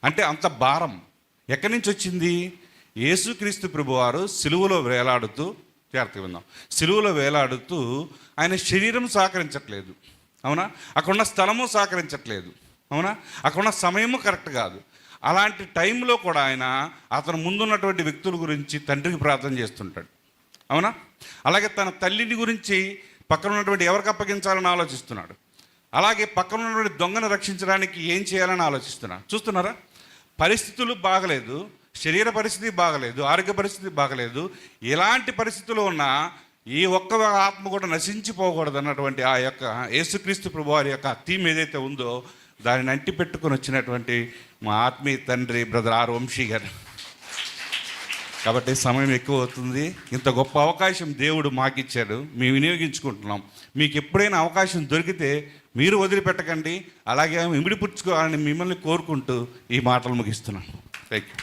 అంటే అంత భారం ఎక్కడి నుంచి వచ్చింది? యేసుక్రీస్తు ప్రభువారు సిలువలో వేలాడుతూ, జాగ్రత్తగా విందాం, సిలువలో వేలాడుతూ ఆయన శరీరం సహకరించట్లేదు, అవునా? అక్కడున్న స్థలము సహకరించట్లేదు, అవునా? అక్కడున్న సమయము కరెక్ట్ కాదు. అలాంటి టైంలో కూడా ఆయన అతను ముందున్నటువంటి వ్యక్తుల గురించి తండ్రికి ప్రార్థన చేస్తుంటాడు, అవునా? అలాగే తన తల్లిని గురించి పక్కన ఉన్నటువంటి ఎవరికి అప్పగించాలని ఆలోచిస్తున్నాడు. అలాగే పక్కన ఉన్నటువంటి దొంగను రక్షించడానికి ఏం చేయాలని ఆలోచిస్తున్నాడు. చూస్తున్నారా? పరిస్థితులు బాగలేదు, శరీర పరిస్థితి బాగలేదు, ఆరోగ్య పరిస్థితి బాగలేదు. ఎలాంటి పరిస్థితుల్లో ఉన్నా ఈ ఒక్క ఆత్మ కూడా నశించిపోకూడదు అన్నటువంటి ఆ యొక్క యేసుక్రీస్తు ప్రభువారి యొక్క థీమ్ ఏదైతే ఉందో దానిని అంటి పెట్టుకొని వచ్చినటువంటి మా ఆత్మీయ తండ్రి బ్రదర్ ఆర్ వంశీ గారు. కాబట్టి సమయం ఎక్కువ అవుతుంది. ఇంత గొప్ప అవకాశం దేవుడు మాకిచ్చాడు, మేము వినియోగించుకుంటున్నాం. మీకు ఎప్పుడైనా అవకాశం దొరికితే మీరు వదిలిపెట్టకండి, అలాగే ఇమిడిపుచ్చుకోవాలని మిమ్మల్ని కోరుకుంటూ ఈ మాటలు ముగిస్తున్నాను. Thank you.